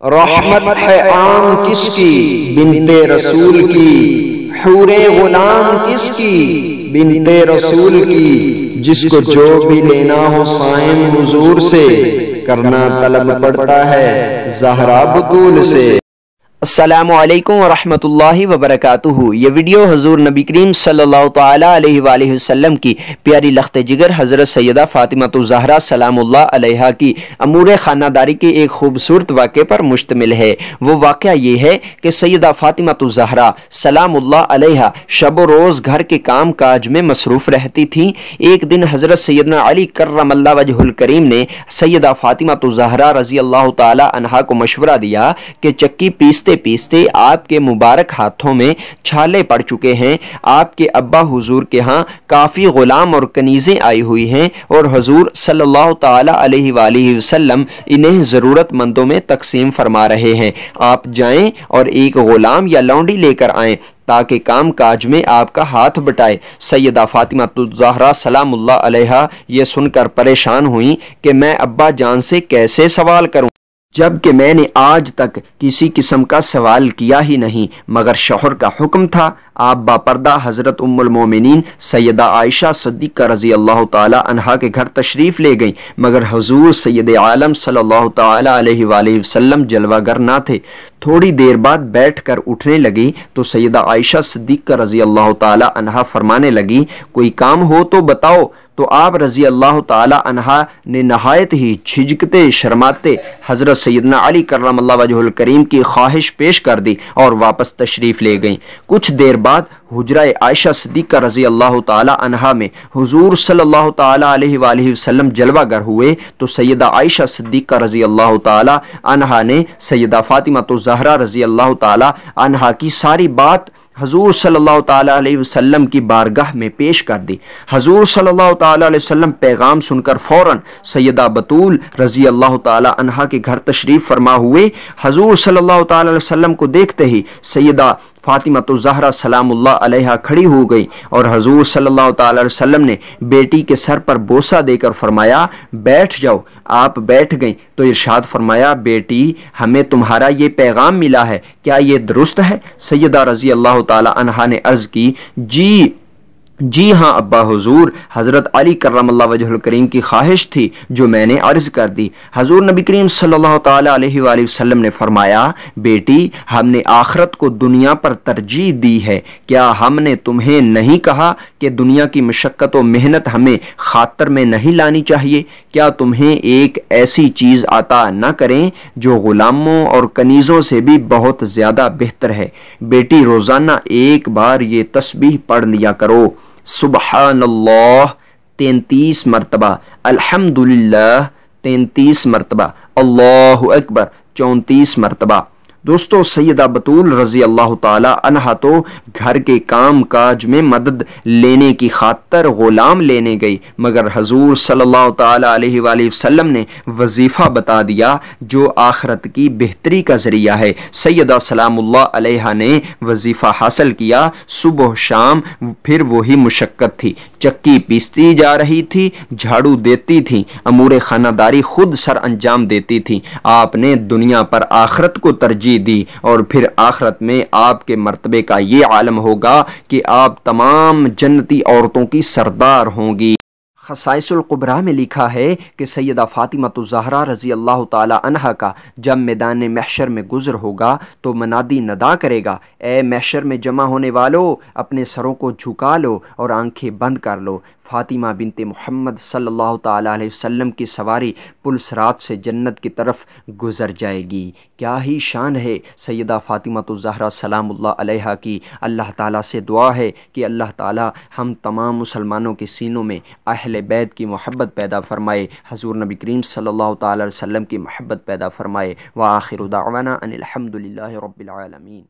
رحمت ہے عام کس کی بنت رسول کی، حور غلام کس کی بنت رسول کی، جس کو جو بھی لینا ہو صائم حضور سے، کرنا طلب پڑتا ہے زہرا بطول سے۔ السلام علیکم ورحمۃ اللہ وبرکاتہ۔ یہ ویڈیو حضور نبی کریم صلی اللہ تعالی علیہ وآلہ وسلم کی پیاری لخت جگر حضرت سیدہ فاطمہ الزہرا سلام اللہ علیہ کی امور خانہ داری کے ایک خوبصورت واقعے پر مشتمل ہے۔ وہ واقعہ یہ ہے کہ سیدہ فاطمہ الزہرا سلام اللہ علیہ شب و روز گھر کے کام کاج میں مصروف رہتی تھیں۔ ایک دن حضرت سیدنا علی کرم اللہ وجہ الکریم نے سیدہ فاطمہ الزہرا رضی اللہ تعالی عنہا کو مشورہ دیا کہ چکی پیستے پیستے آپ کے مبارک ہاتھوں میں چھالے پڑ چکے ہیں، آپ کے ابا حضور کے ہاں کافی غلام اور کنیزیں آئی ہوئی ہیں اور حضور صلی اللہ تعالی علیہ وآلہ وسلم انہیں ضرورت مندوں میں تقسیم فرما رہے ہیں۔ آپ جائیں اور ایک غلام یا لونڈی لے کر آئیں تاکہ کام کاج میں آپ کا ہاتھ بٹائے۔ سیدہ فاطمہ الزہرا سلام اللہ علیہ یہ سن کر پریشان ہوئیں کہ میں ابا جان سے کیسے سوال کروں، جبکہ میں نے آج تک کسی قسم کا سوال کیا ہی نہیں، مگر شوہر کا حکم تھا۔ آپ باپردہ حضرت ام المومنین سیدہ عائشہ صدیقہ رضی اللہ تعالی عنہا کے گھر تشریف لے گئیں، مگر حضور سید عالم صلی اللہ تعالی علیہ وآلہ وسلم جلوہ گر نہ تھے۔ تھوڑی دیر بعد بیٹھ کر اٹھنے لگی تو سیدہ عائشہ صدیقہ رضی اللہ تعالی عنہا فرمانے لگی، کوئی کام ہو تو بتاؤ۔ تو آپ رضی اللہ تعالی عنہا نے نہایت ہی جھجکتے شرماتے حضرت سیدنا علی کرم اللہ وجہ الکریم کی خواہش پیش کر دی اور واپس تشریف لے گئیں۔ کچھ دیر بعد حجرہ عائشہ صدیقہ رضی اللہ تعالی عنہا میں حضور صلی اللہ تعالی علیہ وآلہ وسلم جلوہ گر ہوئے تو سیدہ عائشہ صدیقہ رضی اللہ تعالی عنہا نے سیدہ فاطمہ الزہرا رضی اللہ تعالی عنہا کی ساری بات حضور صلی اللہ تعالی علیہ وسلم کی بارگاہ میں پیش کر دی۔ حضور صلی اللہ تعالی علیہ وسلم پیغام سن کر فوراً سیدہ بطول رضی اللہ تعالی عنہا کے گھر تشریف فرما ہوئے۔ حضور صلی اللہ تعالی علیہ وسلم کو دیکھتے ہی سیدہ فاطمہ الزہرا سلام اللہ علیہ کھڑی ہو گئی اور حضور صلی اللہ تعالی علیہ وسلم نے بیٹی کے سر پر بوسہ دے کر فرمایا، بیٹھ جاؤ۔ آپ بیٹھ گئیں تو ارشاد فرمایا، بیٹی ہمیں تمہارا یہ پیغام ملا ہے، کیا یہ درست ہے؟ سیدہ رضی اللہ تعالی عنہا نے عرض کی، جی ہاں ابا حضور، حضرت علی کرم اللہ وجہ الکریم کی خواہش تھی جو میں نے عرض کر دی۔ حضور نبی کریم صلی اللہ تعالی علیہ وآلہ وسلم نے فرمایا، بیٹی ہم نے آخرت کو دنیا پر ترجیح دی ہے، کیا ہم نے تمہیں نہیں کہا کہ دنیا کی مشقت و محنت ہمیں خاطر میں نہیں لانی چاہیے؟ کیا تمہیں ایک ایسی چیز عطا نہ کریں جو غلاموں اور کنیزوں سے بھی بہت زیادہ بہتر ہے؟ بیٹی روزانہ ایک بار یہ تسبیح پڑھ لیا کرو، سبحان اللہ 33 مرتبہ، الحمدللہ 33 مرتبہ، اللہ اکبر 34 مرتبہ۔ دوستو، سیدہ بطول رضی اللہ تعالی عنہا تو گھر کے کام کاج میں مدد لینے کی خاطر غلام لینے گئی، مگر حضور صلی اللہ تعالی علیہ وآلہ وسلم نے وظیفہ بتا دیا جو آخرت کی بہتری کا ذریعہ ہے۔ سیدہ سلام اللہ علیہ نے وظیفہ حاصل کیا، صبح شام پھر وہی مشقت تھی، چکی پیستی جا رہی تھی، جھاڑو دیتی تھی، امور خانہ داری خود سر انجام دیتی تھی۔ آپ نے دنیا پر آخرت کو ترجیح دی اور پھر آخرت میں آپ کے مرتبے کا یہ عالم ہوگا کہ آپ تمام جنتی عورتوں کی سردار ہوں گی۔ خصائص القبرا میں لکھا ہے کہ سیدہ فاطمہ الزہرا رضی اللہ تعالی عنہا کا جب میدان محشر میں گزر ہوگا تو منادی ندا کرے گا، اے محشر میں جمع ہونے والو، اپنے سروں کو جھکا لو اور آنکھیں بند کر لو۔ فاطمہ بنت محمد صلی اللہ تعالی علیہ وسلم کی سواری پلسرات سے جنت کی طرف گزر جائے گی۔ کیا ہی شان ہے سیدہ فاطمہ الزہرا سلام اللہ علیہ کی۔ اللہ تعالیٰ سے دعا ہے کہ اللہ تعالیٰ ہم تمام مسلمانوں کے سینوں میں اہل بیت کی محبت پیدا فرمائے، حضور نبی کریم صلی اللہ تعالی علیہ وسلم کی محبت پیدا فرمائے۔ وآخر دعوانا ان الحمد للہ رب العالمین۔